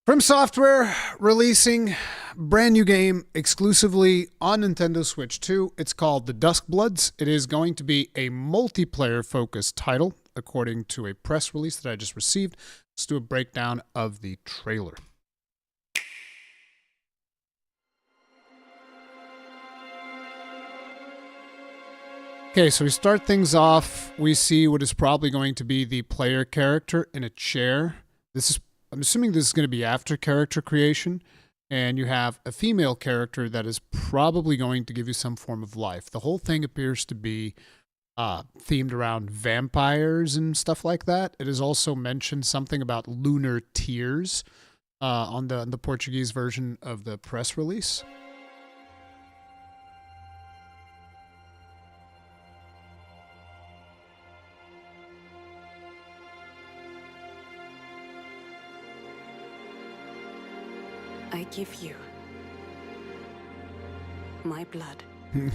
From Software releasing brand new game exclusively on Nintendo Switch 2. It's called the Duskbloods. It is going to be a multiplayer focused title, according to a press release that I just received. Let's do a breakdown of the trailer. Okay, so we start things off. We see what is probably going to be the player character in a chair. I'm assuming this is going to be after character creation, and you have a female character that is probably going to give you some form of life. The whole thing appears to be themed around vampires and stuff like that. It is also mentioned something about lunar tears on the Portuguese version of the press release. I give you my blood.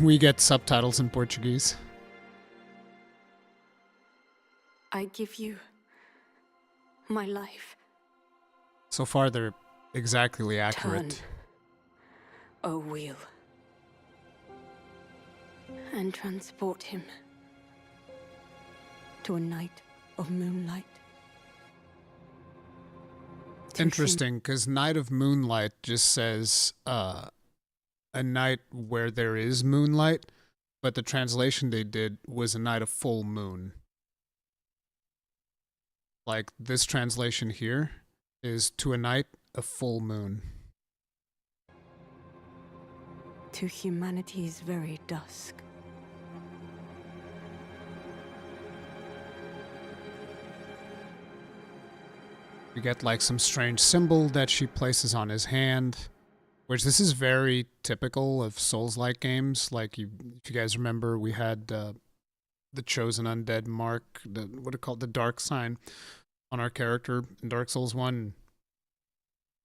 We get subtitles in Portuguese. I give you my life. So far, they're exactly accurate. Turn, O wheel, and transport him to a night of moonlight. Interesting, because Night of Moonlight just says a night where there is moonlight, but the translation they did was a night of full moon. Like, this translation here is to a night of full moon. To humanity's very dusk. We get like some strange symbol that she places on his hand, which this is very typical of Souls-like games. Like, if you guys remember, we had the chosen undead mark, what are called, the dark sign on our character in Dark Souls 1.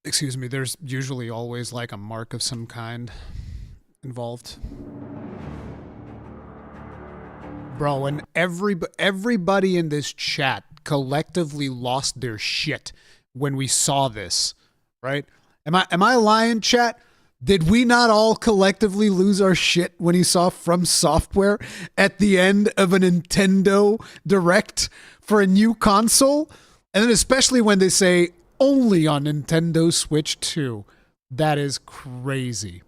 Excuse me, there's usually always like a mark of some kind involved. Bro, and everybody in this chat collectively lost their shit when we saw this, right? Am I lying, chat? Did we not all collectively lose our shit when you saw From Software at the end of a Nintendo Direct for a new console? And then especially when they say only on Nintendo Switch 2. That is crazy.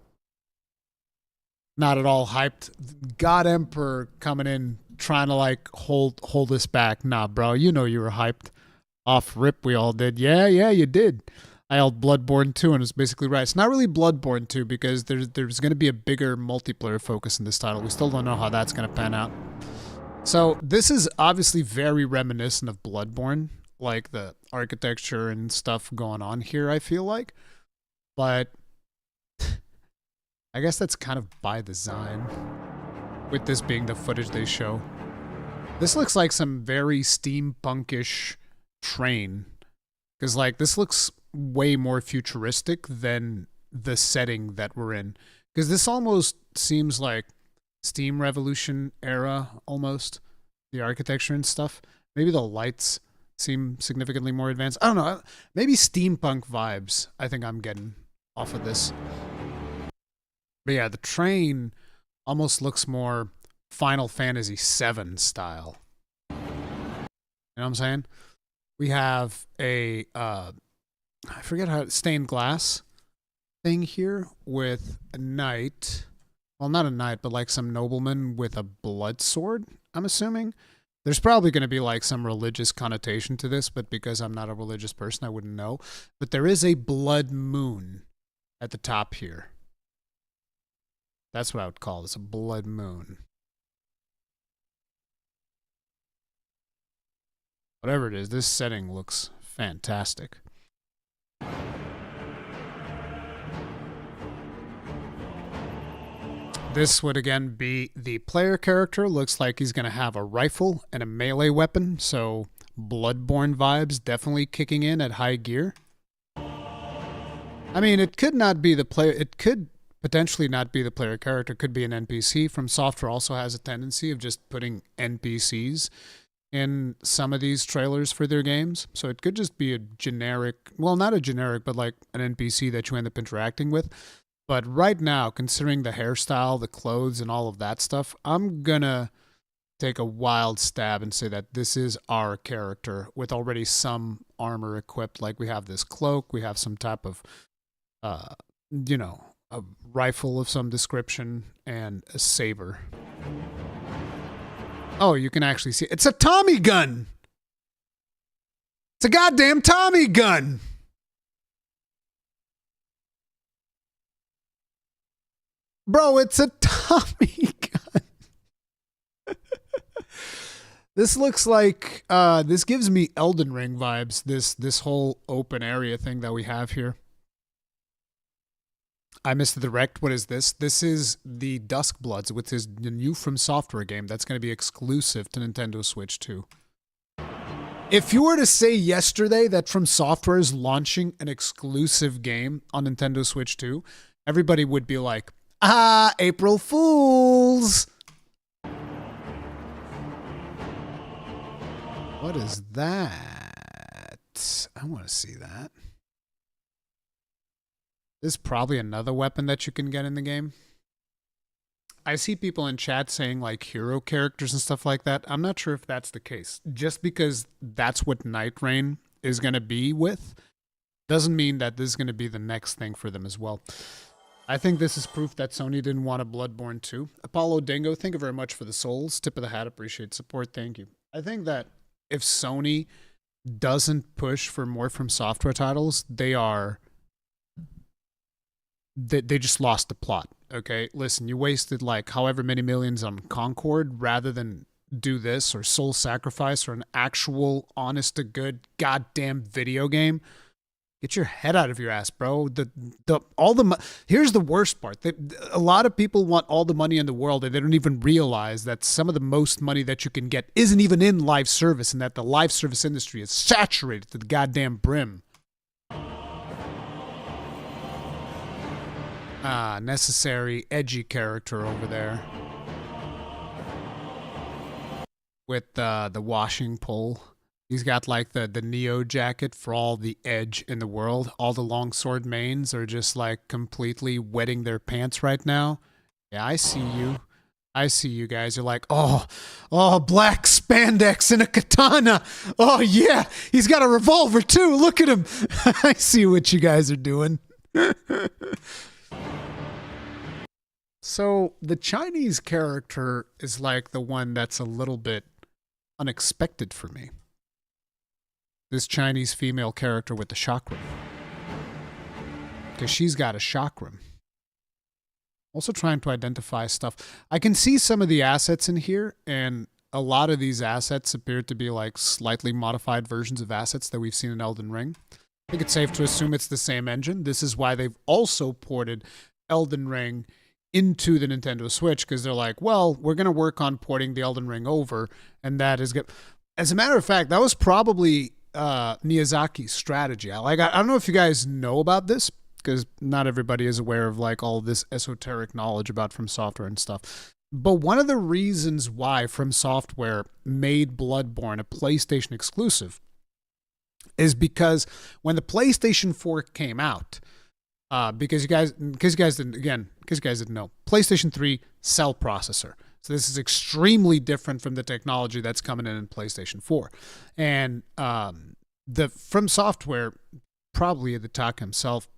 Not at all hyped. God Emperor coming in trying to like hold us back. Nah, bro, you know you were hyped. Off rip, we all did. Yeah, you did. I held Bloodborne 2 and it was basically right. It's not really Bloodborne 2 because there's going to be a bigger multiplayer focus in this title. We still don't know how that's going to pan out. So this is obviously very reminiscent of Bloodborne, like the architecture and stuff going on here, I feel like. But I guess that's kind of by design, with this being the footage they show. This looks like some very steampunkish train, because like this looks way more futuristic than the setting that we're in, because this almost seems like Steam Revolution era, almost, the architecture and stuff. Maybe the lights seem significantly more advanced. I don't know, maybe steampunk vibes I think I'm getting off of this. But yeah, the train almost looks more Final Fantasy VII style. You know what I'm saying? We have a, I forget how, stained glass thing here with a knight. Well, not a knight, but like some nobleman with a blood sword, I'm assuming. There's probably going to be like some religious connotation to this, but because I'm not a religious person, I wouldn't know. But there is a blood moon at the top here. That's what I would call this, a blood moon. Whatever it is, this setting looks fantastic. This would again be the player character. Looks like he's going to have a rifle and a melee weapon, so Bloodborne vibes definitely kicking in at high gear. I mean, it could not be the player, it could potentially not be the player character, could be an NPC. From Software also has a tendency of just putting NPCs in some of these trailers for their games. So it could just be a generic, well, not a generic, but like an NPC that you end up interacting with. But right now, considering the hairstyle, the clothes, and all of that stuff, I'm gonna take a wild stab and say that this is our character with already some armor equipped. Like we have this cloak, we have some type of, a rifle of some description, and a saber. Oh, you can actually see it's a Tommy gun. It's a goddamn Tommy gun. Bro, it's a Tommy gun. This looks like this gives me Elden Ring vibes, this whole open area thing that we have here. I missed the direct. What is this? This is the Duskbloods, which is the new From Software game that's going to be exclusive to Nintendo Switch 2. If you were to say yesterday that From Software is launching an exclusive game on Nintendo Switch 2, everybody would be like, April Fools! What is that? I want to see that. This is probably another weapon that you can get in the game. I see people in chat saying like hero characters and stuff like that. I'm not sure if that's the case. Just because that's what Night Rain is going to be with doesn't mean that this is going to be the next thing for them as well. I think this is proof that Sony didn't want a Bloodborne 2. Apollo Dingo, thank you very much for the souls. Tip of the hat, appreciate support. Thank you. I think that if Sony doesn't push for more From Software titles, they just lost the plot. Okay, listen, you wasted like however many millions on Concord rather than do this or Soul Sacrifice or an actual honest to good goddamn video game. Get your head out of your ass, bro. Here's the worst part. A lot of people want all the money in the world and they don't even realize that some of the most money that you can get isn't even in live service and that the live service industry is saturated to the goddamn brim. Necessary, edgy character over there. With the washing pole. He's got like the Neo jacket for all the edge in the world. All the longsword mains are just like completely wetting their pants right now. Yeah, I see you. I see you guys. You're like, oh, black spandex and a katana. Oh yeah, he's got a revolver too. Look at him. I see what you guys are doing. So the Chinese character is like the one that's a little bit unexpected for me. This Chinese female character with the chakram. Because she's got a chakram. Also trying to identify stuff. I can see some of the assets in here, and a lot of these assets appear to be like slightly modified versions of assets that we've seen in Elden Ring. I think it's safe to assume it's the same engine. This is why they've also ported Elden Ring into the Nintendo Switch, because they're like, well, we're going to work on porting the Elden Ring over, and that is good. As a matter of fact, that was probably Miyazaki's strategy. I don't know if you guys know about this, because not everybody is aware of like all this esoteric knowledge about From Software and stuff. But one of the reasons why From Software made Bloodborne a PlayStation exclusive is because when the PlayStation 4 came out, because you guys didn't know, PlayStation 3 cell processor. So this is extremely different from the technology that's coming in PlayStation 4. And the From Software, probably Hidetaka himself,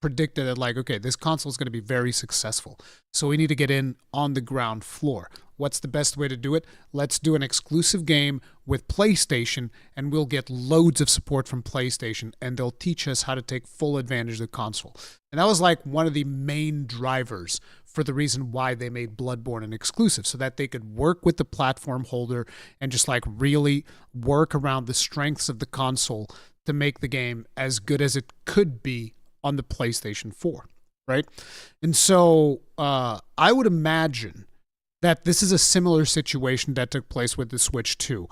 predicted that like, okay, this console is going to be very successful. So we need to get in on the ground floor. What's the best way to do it? Let's do an exclusive game with PlayStation, and we'll get loads of support from PlayStation, and they'll teach us how to take full advantage of the console. And that was like one of the main drivers for the reason why they made Bloodborne an exclusive, so that they could work with the platform holder and just like really work around the strengths of the console to make the game as good as it could be on the PlayStation 4, right? And so I would imagine that this is a similar situation that took place with the Switch 2.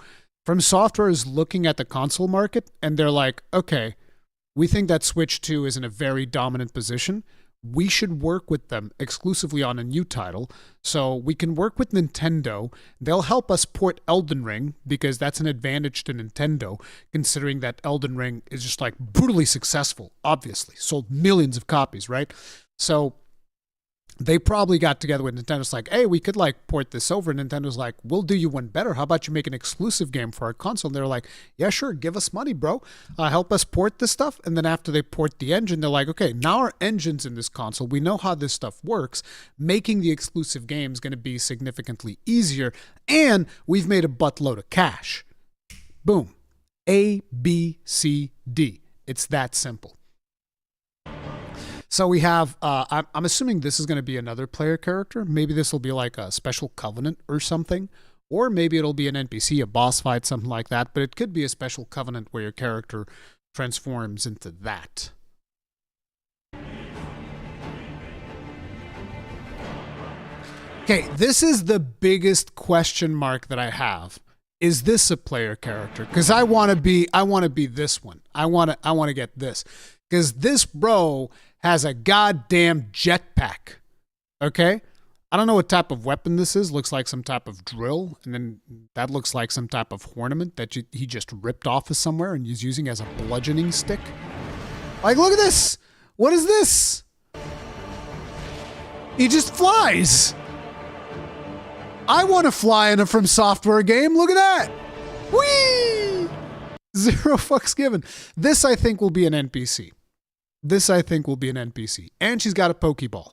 From Software is looking at the console market, and they're like, okay, we think that Switch 2 is in a very dominant position. we should work with them exclusively on a new title. So we can work with Nintendo. They'll help us port Elden Ring because that's an advantage to Nintendo, considering that Elden Ring is just like brutally successful, obviously. Sold millions of copies, right? So they probably got together with Nintendo's like, hey, we could like port this over. And Nintendo's like, we'll do you one better. How about you make an exclusive game for our console? And they're like, yeah, sure. Give us money, bro. Help us port this stuff. And then after they port the engine, they're like, okay, now our engine's in this console. We know how this stuff works. Making the exclusive game is going to be significantly easier. And we've made a buttload of cash. Boom. A, B, C, D. It's that simple. So we have, I'm assuming this is going to be another player character. Maybe this will be like a special covenant or something. Or maybe it'll be an NPC, a boss fight, something like that. But it could be a special covenant where your character transforms into that. Okay, this is the biggest question mark that I have. Is this a player character? Because I want to be this one. I want to get this. Because this bro has a goddamn jetpack. Okay? I don't know what type of weapon this is. Looks like some type of drill. And then that looks like some type of ornament that he just ripped off of somewhere and is using as a bludgeoning stick. Like, look at this. What is this? He just flies. I want to fly in a From Software game. Look at that. Whee! 0 fucks given. This, I think, will be an NPC. And she's got a Pokeball.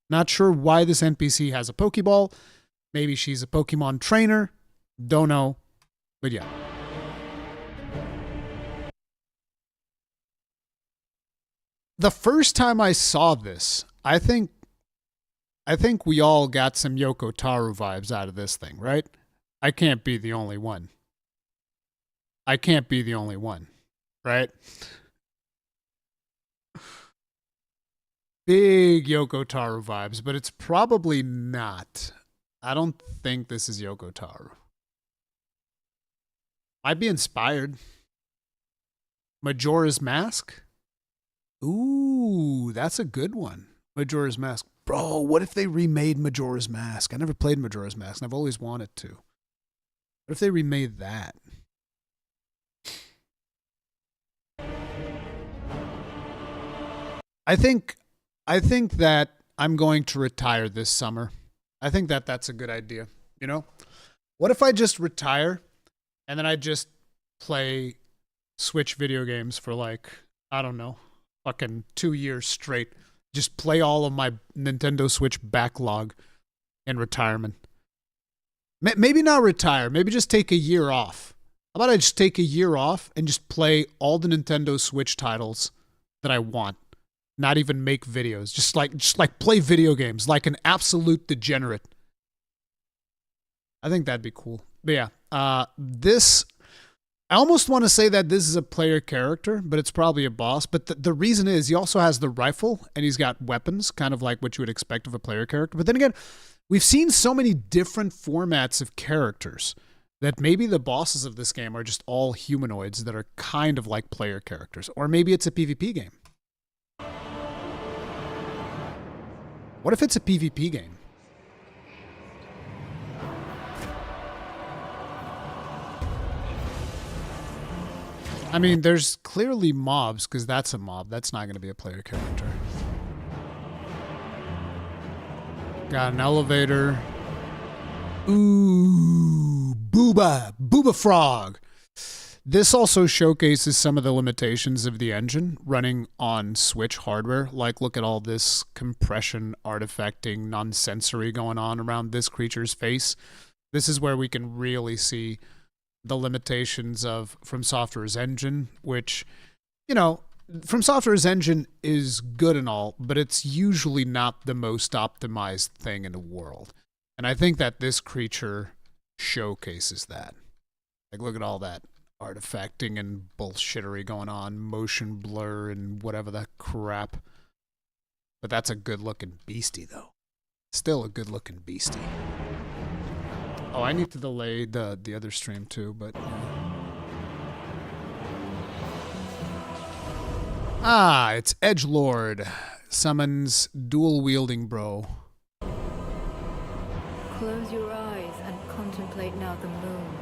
Not sure why this NPC has a Pokeball. Maybe she's a Pokemon trainer. Don't know. But yeah. The first time I saw this, I think we all got some Yoko Taro vibes out of this thing, right? I can't be the only one. Right? Big Yoko Taro vibes, but it's probably not. I don't think this is Yoko Taro. Might be inspired. Majora's Mask? Ooh, that's a good one. Majora's Mask. Bro, what if they remade Majora's Mask? I never played Majora's Mask, and I've always wanted to. What if they remade that? I think that I'm going to retire this summer. I think that that's a good idea. You know? What if I just retire and then I just play Switch video games for like, I don't know, fucking 2 years straight. Just play all of my Nintendo Switch backlog in retirement. Maybe not retire. Maybe just take a year off. How about I just take a year off and just play all the Nintendo Switch titles that I want? Not even make videos. Just like play video games like an absolute degenerate. I think that'd be cool. But yeah, this, I almost want to say that this is a player character, but it's probably a boss. But the reason is he also has the rifle and he's got weapons, kind of like what you would expect of a player character. But then again, we've seen so many different formats of characters that maybe the bosses of this game are just all humanoids that are kind of like player characters. Or maybe it's a PvP game. What if it's a PvP game? I mean, there's clearly mobs, because that's a mob. That's not going to be a player character. Got an elevator. Ooh, Booba Frog. This also showcases some of the limitations of the engine running on Switch hardware. Like, look at all this compression, artifacting, nonsensory going on around this creature's face. This is where we can really see the limitations of From Software's engine, which, you know, From Software's engine is good and all, but it's usually not the most optimized thing in the world. And I think that this creature showcases that. Like, look at all that artifacting and bullshittery going on, motion blur and whatever the crap. But that's a good-looking beastie, though. Still a good-looking beastie. Oh, I need to delay the other stream too, but yeah. Ah, it's Edgelord. summons dual wielding bro. Close your eyes and contemplate now the moon,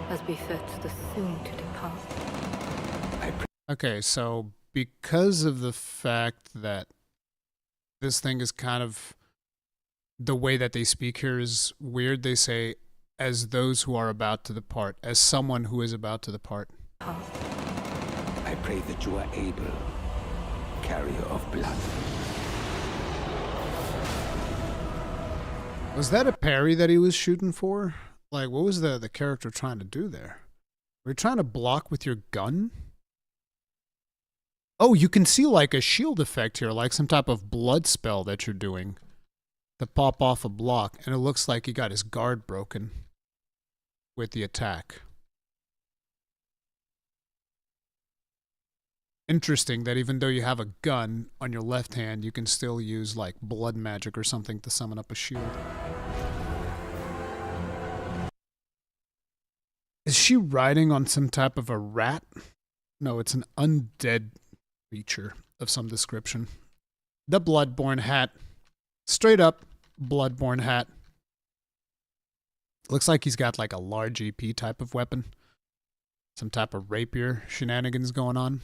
as befits the soon to depart. Okay, so because of the fact that this thing is kind of, the way that they speak here is weird, they say, as those who are about to depart, as someone who is about to depart. I pray that you are able, carrier of blood. Was that a parry that he was shooting for? Like, what was the character trying to do there? Were you trying to block with your gun? Oh, you can see like a shield effect here, like some type of blood spell that you're doing to pop off a block, and it looks like he got his guard broken with the attack. Interesting that even though you have a gun on your left hand, you can still use like blood magic or something to summon up a shield. Is she riding on some type of a rat? No, it's an undead creature of some description. The Bloodborne hat. Straight up Bloodborne hat. Looks like he's got like a large EP type of weapon. Some type of rapier shenanigans going on.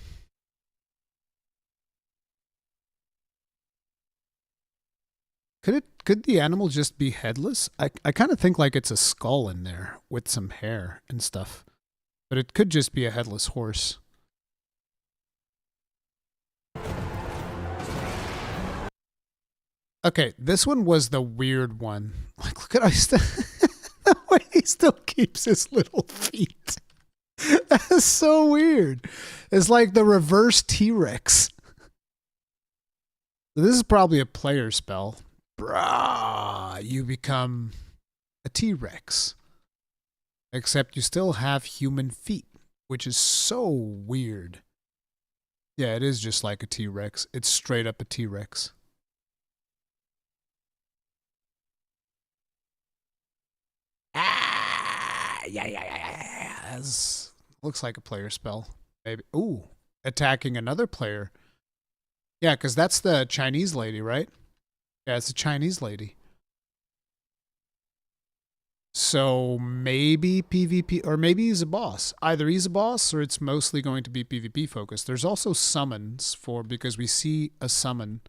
Could the animal just be headless? I kind of think like it's a skull in there with some hair and stuff. But it could just be a headless horse. Okay, this one was the weird one. Like, look at how the way he still keeps his little feet. That is so weird. It's like the reverse T-Rex. This is probably a player spell. Brah, you become a T-Rex. Except you still have human feet, which is so weird. Yeah, it is just like a T-Rex. It's straight up a T-Rex. Yeah. This looks like a player spell. Maybe. Ooh, attacking another player. Yeah, because that's the Chinese lady, right? Yeah, it's a Chinese lady. So maybe PvP, or maybe he's a boss. Either he's a boss or it's mostly going to be PvP focused. There's also summons for, because we see a summon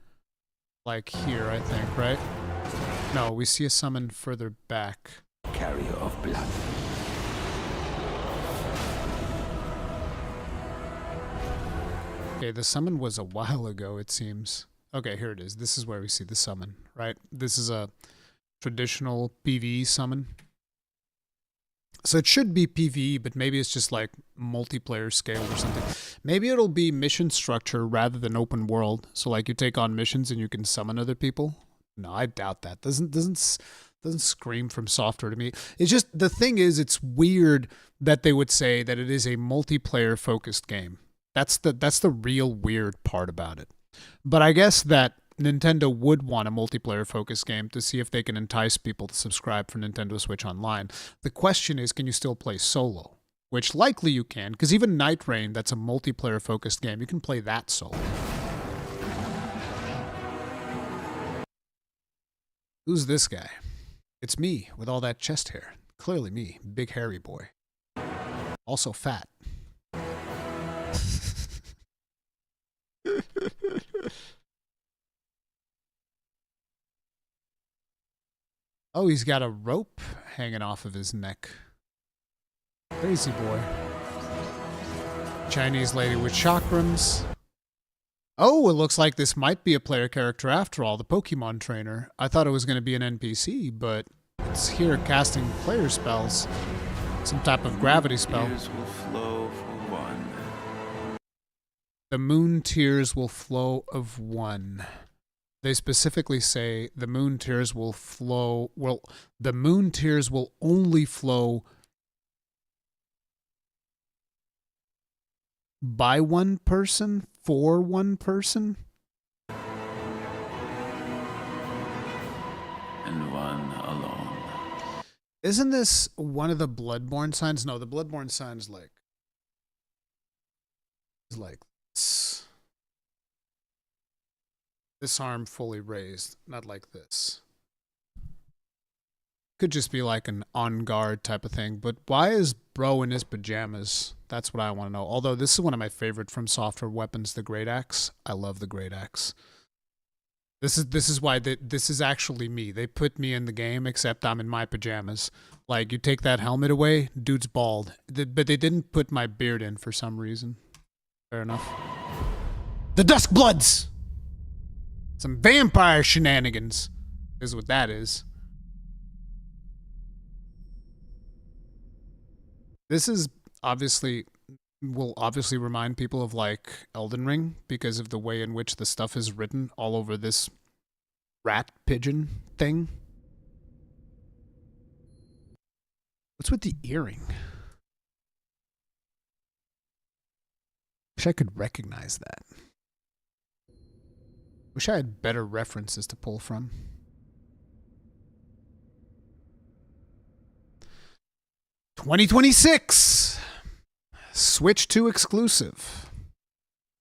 like here, I think, right? No, we see a summon further back. Carrier of blood. Okay, the summon was a while ago, it seems. Okay, here it is. This is where we see the summon, right? This is a traditional PvE summon. So it should be PvE, but maybe it's just like multiplayer scale or something. Maybe it'll be mission structure rather than open world. So like you take on missions and you can summon other people. No, I doubt that. Doesn't scream from software to me. It's just, the thing is, it's weird that they would say that it is a multiplayer focused game. That's the real weird part about it. But I guess that Nintendo would want a multiplayer-focused game to see if they can entice people to subscribe for Nintendo Switch Online. The question is, can you still play solo? Which likely you can, because even Night Rain, that's a multiplayer-focused game, you can play that solo. Who's this guy? It's me, with all that chest hair. Clearly me, big hairy boy. Also fat. Oh, he's got a rope hanging off of his neck. Crazy boy. Chinese lady with chakrams. Oh, it looks like this might be a player character after all, the Pokemon trainer. I thought it was going to be an NPC, but it's here casting player spells. Some type of gravity spell. Tears will flow for one. The moon tears will flow of one. They specifically say the moon tears will flow. Well, the moon tears will only flow by one person, for one person. And one alone. Isn't this one of the Bloodborne signs? No, the Bloodborne sign is like this. This arm fully raised, not like this. Could just be like an on guard type of thing, but why is bro in his pajamas? That's what I want to know. Although this is one of my favorite From Software weapons, the Great Axe. I love the Great Axe. This is why this is actually me. They put me in the game, except I'm in my pajamas. Like, you take that helmet away, dude's bald. But they didn't put my beard in for some reason. Fair enough. The Duskbloods! Some vampire shenanigans is what that is. This is will obviously remind people of like Elden Ring because of the way in which the stuff is written all over this rat pigeon thing. What's with the earring? Wish I could recognize that. Wish I had better references to pull from. $2026 Switch 2 exclusive.